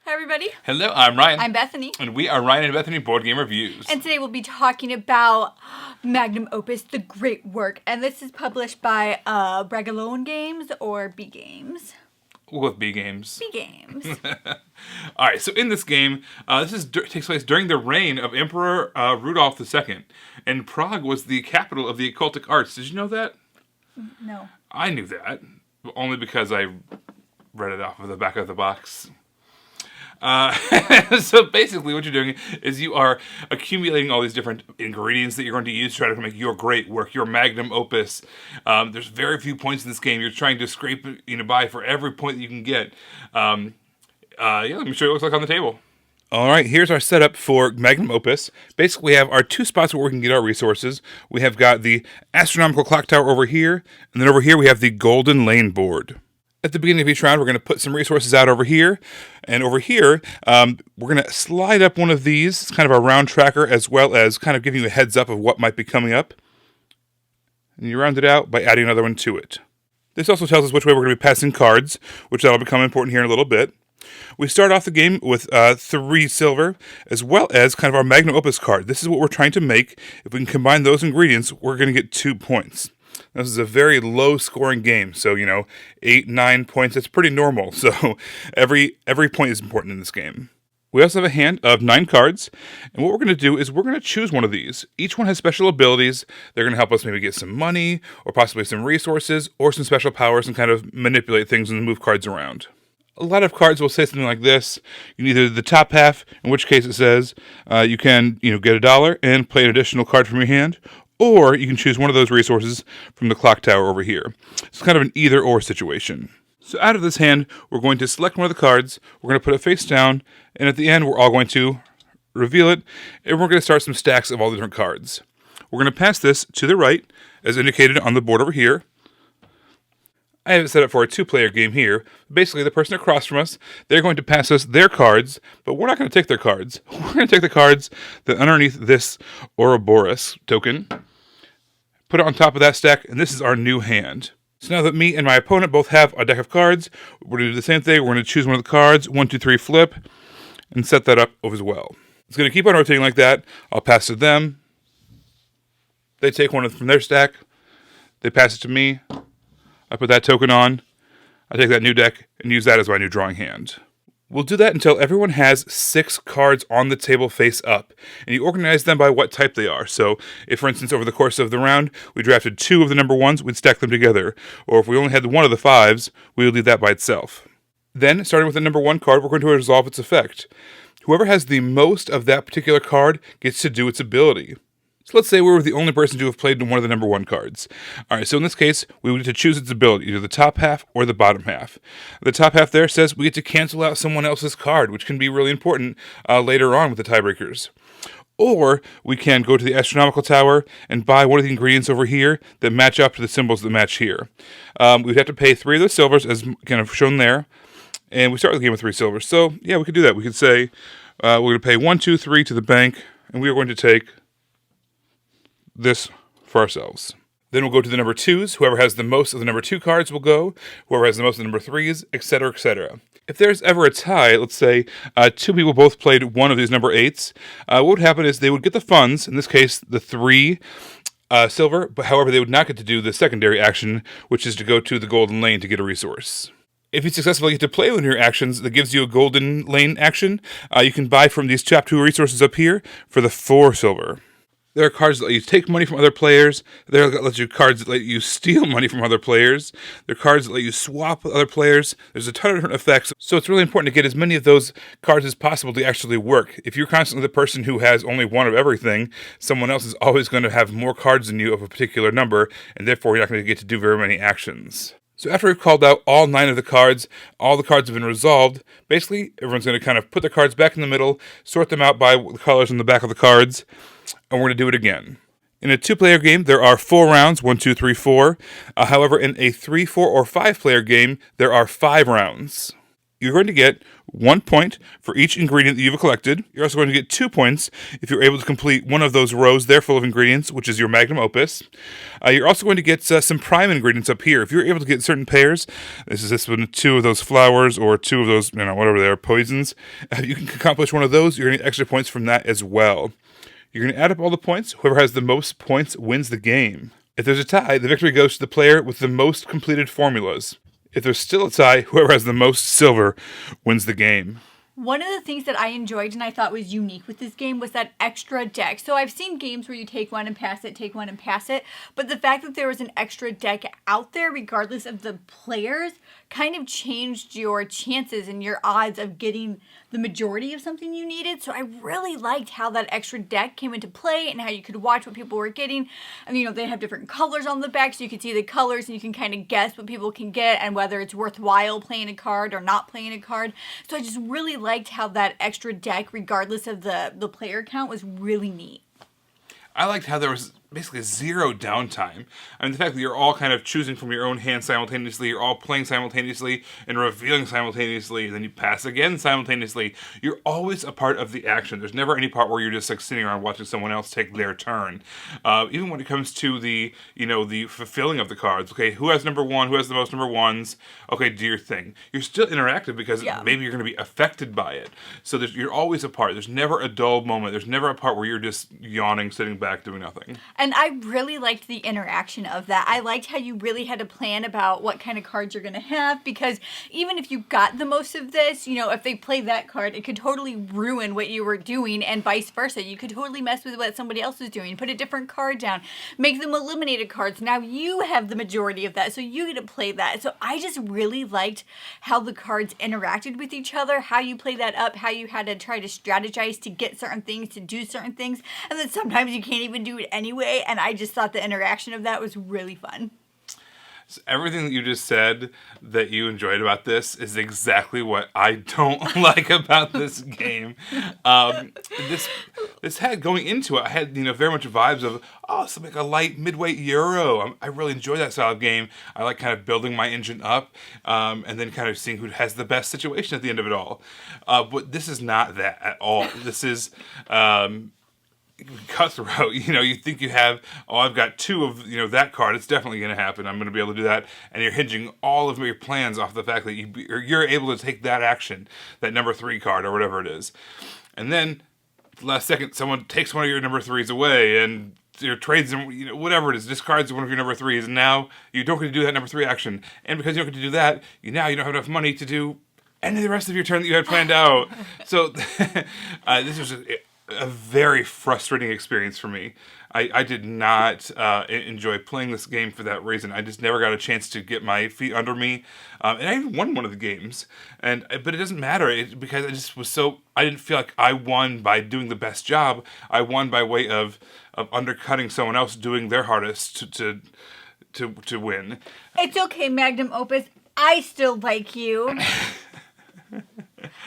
Hi, everybody. Hello, I'm Ryan. I'm Bethany. And we are Ryan and Bethany Board Game Reviews. And today we'll be talking about Magnum Opus, The Great Work. And this is published by Bragalone Games or B Games. With B Games. B Games. Alright, so in this game, takes place during the reign of Emperor Rudolph II. And Prague was the capital of the occultic arts. Did you know that? No. I knew that, only because I read it off of the back of the box. So basically what you're doing is you are accumulating all these different ingredients that you're going to use to try to make your great work, your magnum opus. There's very few points in this game. You're trying to scrape by for every point that you can get. Let me show you what it looks like on the table. All right, here's our setup for Magnum Opus. Basically, we have our two spots where we can get our resources. We have got the astronomical clock tower over here, and then over here we have the golden lane board. At the beginning of each round, we're going to put some resources out over here. And over here, we're going to slide up one of these. It's kind of our round tracker, as well as kind of giving you a heads up of what might be coming up. And you round it out by adding another one to it. This also tells us which way we're going to be passing cards, which that'll become important here in a little bit. We start off the game with 3 silver, as well as kind of our Magnum Opus card. This is what we're trying to make. If we can combine those ingredients, we're going to get 2 points. This is a very low-scoring game, so, 8, 9 points, that's pretty normal. So every point is important in this game. We also have a hand of 9 cards, and what we're going to do is we're going to choose one of these. Each one has special abilities. They're going to help us maybe get some money, or possibly some resources, or some special powers, and kind of manipulate things and move cards around. A lot of cards will say something like this. You need either the top half, in which case it says you can get $1 and play an additional card from your hand, or you can choose one of those resources from the clock tower over here. It's kind of an either-or situation. So out of this hand, we're going to select one of the cards, we're going to put it face down, and at the end, we're all going to reveal it, and we're going to start some stacks of all the different cards. We're going to pass this to the right, as indicated on the board over here. I have it set up for a 2-player game here. Basically, the person across from us, they're going to pass us their cards, but we're not going to take their cards. We're going to take the cards that underneath this Ouroboros token, put it on top of that stack, and this is our new hand. So now that me and my opponent both have a deck of cards, we're going to do the same thing. We're going to choose one of the cards, 1, 2, 3, flip, and set that up as well. It's going to keep on rotating like that. I'll pass to them. They take one from their stack. They pass it to me. I put that token on, I take that new deck, and use that as my new drawing hand. We'll do that until everyone has 6 cards on the table face up, and you organize them by what type they are. So, if for instance over the course of the round, we drafted 2 of the number 1s, we'd stack them together. Or if we only had one of the 5s, we would leave that by itself. Then, starting with the number 1 card, we're going to resolve its effect. Whoever has the most of that particular card gets to do its ability. So let's say we were the only person to have played one of the number 1 cards. Alright, so in this case, we would get to choose its ability, either the top half or the bottom half. The top half there says we get to cancel out someone else's card, which can be really important later on with the tiebreakers. Or we can go to the astronomical tower and buy one of the ingredients over here that match up to the symbols that match here. We'd have to pay 3 of those silvers, as kind of shown there. And we start the game with 3 silvers. So, yeah, we could do that. We could say we're going to pay 1, 2, 3 to the bank, and we are going to take this for ourselves. Then we'll go to the number 2s. Whoever has the most of the number 2 cards will go. Whoever has the most of the number 3s, etc., etc. If there's ever a tie, let's say 2 people both played one of these number 8s, what would happen is they would get the funds, in this case the 3 silver, but however they would not get to do the secondary action, which is to go to the golden lane to get a resource. If you successfully get to play one of your actions that gives you a golden lane action, you can buy from these top 2 resources up here for the 4 silver. There are cards that let you take money from other players. There are cards that let you steal money from other players. There are cards that let you swap with other players. There's a ton of different effects. So it's really important to get as many of those cards as possible to actually work. If you're constantly the person who has only one of everything, someone else is always going to have more cards than you of a particular number, and therefore you're not going to get to do very many actions. So after we've called out all 9 of the cards, all the cards have been resolved. Basically, everyone's going to kind of put their cards back in the middle, sort them out by the colors on the back of the cards, and we're going to do it again. In a 2-player game, there are 4 rounds, 1, 2, 3, 4. However, in a 3, 4, or 5-player game, there are 5 rounds. you're going to get 1 point for each ingredient that you've collected. You're also going to get 2 points if you're able to complete one of those rows there full of ingredients, which is your Magnum Opus. You're also going to get some prime ingredients up here. If you're able to get certain pairs, this one, 2 of those flowers or 2 of those, whatever they are, poisons. If you can accomplish one of those, you're going to get extra points from that as well. You're going to add up all the points. Whoever has the most points wins the game. If there's a tie, the victory goes to the player with the most completed formulas. If there's still a tie, whoever has the most silver wins the game. One of the things that I enjoyed and I thought was unique with this game was that extra deck. So I've seen games where you take one and pass it, take one and pass it, but the fact that there was an extra deck out there, regardless of the players, kind of changed your chances and your odds of getting the majority of something you needed. So I really liked how that extra deck came into play and how you could watch what people were getting. And they have different colors on the back, so you can see the colors and you can kind of guess what people can get and whether it's worthwhile playing a card or not playing a card. So I just really liked how that extra deck, regardless of the player count, was really neat. I liked how there was basically zero downtime. I mean, the fact that you're all kind of choosing from your own hand simultaneously, you're all playing simultaneously and revealing simultaneously, and then you pass again simultaneously. You're always a part of the action. There's never any part where you're just like sitting around watching someone else take their turn. Even when it comes to the fulfilling of the cards. Okay, who has number 1? Who has the most number 1s? Okay, do your thing. You're still interactive because maybe you're going to be affected by it. So you're always a part. There's never a dull moment. There's never a part where you're just yawning, sitting back, doing nothing. And I really liked the interaction of that. I liked how you really had to plan about what kind of cards you're going to have, because even if you got the most of this, if they play that card, it could totally ruin what you were doing, and vice versa. You could totally mess with what somebody else was doing, put a different card down, make them eliminated cards. Now you have the majority of that, so you get to play that. So I just really liked how the cards interacted with each other, how you play that up, how you had to try to strategize to get certain things, to do certain things, and then sometimes you can't even do it anyway. And I just thought the interaction of that was really fun. So everything that you just said that you enjoyed about this is exactly what I don't like about this game. This had, going into it, I had very much vibes of, it's like a light midweight Euro. I really enjoy that style of game. I like kind of building my engine up and then kind of seeing who has the best situation at the end of it all. But this is not that at all. This is cutthroat. You think you have, I've got 2 of that card, it's definitely going to happen, I'm going to be able to do that, and you're hinging all of your plans off the fact that you're able to take that action, that number 3 card or whatever it is, and then last second someone takes one of your number 3s away and trades them, whatever it is, discards one of your number 3s, and now you don't get to do that number 3 action, and because you don't get to do that, you don't have enough money to do any of the rest of your turn that you had planned out. So this was a very frustrating experience for me. I did not enjoy playing this game for that reason. I just never got a chance to get my feet under me, and I even won one of the games. But it doesn't matter because I didn't feel like I won by doing the best job. I won by way of undercutting someone else doing their hardest to win. It's okay, Magnum Opus. I still like you.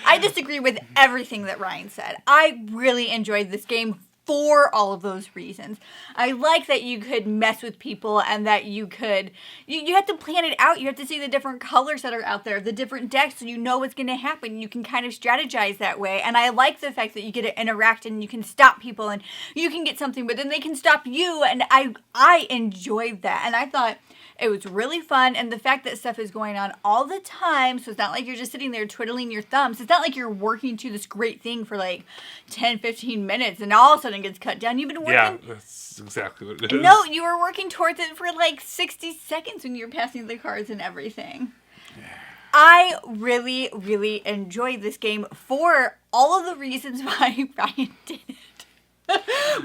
I disagree with everything that Ryan said. I really enjoyed this game for all of those reasons. I like that you could mess with people and that you could, you have to plan it out. You have to see the different colors that are out there, the different decks, so you know what's going to happen. You can kind of strategize that way. And I like the fact that you get to interact and you can stop people and you can get something, but then they can stop you. And I enjoyed that. And I thought it was really fun, and the fact that stuff is going on all the time, so it's not like you're just sitting there twiddling your thumbs. It's not like you're working to this great thing for like 10, 15 minutes, and all of a sudden it gets cut down. You've been working... Yeah, that's exactly what it is. No, you were working towards it for like 60 seconds when you were passing the cards and everything. Yeah. I really, really enjoyed this game for all of the reasons why Ryan did it.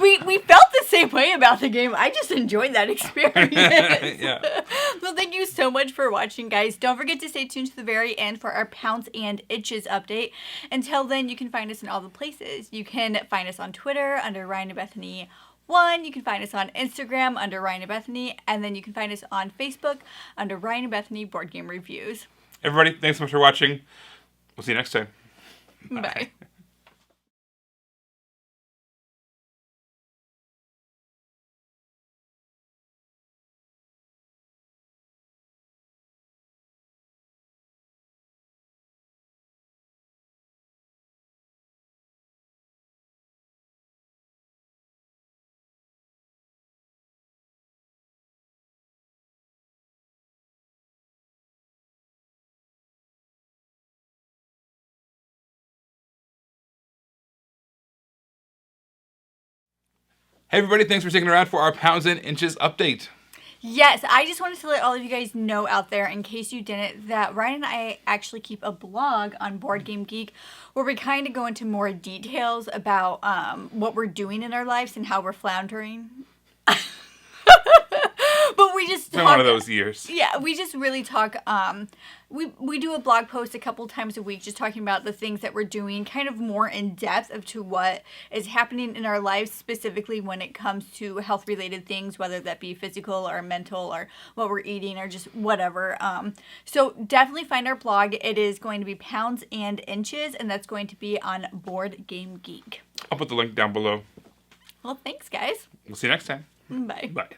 We felt the same way about the game. I just enjoyed that experience. Yeah. Well, thank you so much for watching, guys. Don't forget to stay tuned to the very end for our Pounce and Itches update. Until then, you can find us in all the places. You can find us on Twitter under Ryan and Bethany 1. You can find us on Instagram under Ryan and Bethany. And then you can find us on Facebook under Ryan and Bethany Board Game Reviews. Everybody, thanks so much for watching. We'll see you next time. Bye. Hey, everybody, thanks for sticking around for our Pounds and Inches update. Yes, I just wanted to let all of you guys know out there, in case you didn't, that Ryan and I actually keep a blog on Board Game Geek where we kind of go into more details about what we're doing in our lives and how we're floundering. But we just It's been one of those years. Yeah, we just really talk. We do a blog post a couple times a week just talking about the things that we're doing, kind of more in depth of to what is happening in our lives, specifically when it comes to health related things, whether that be physical or mental or what we're eating or just whatever. So definitely find our blog. It is going to be Pounds and Inches, and that's going to be on Board Game Geek. I'll put the link down below. Well, thanks, guys. We'll see you next time. Bye. Bye.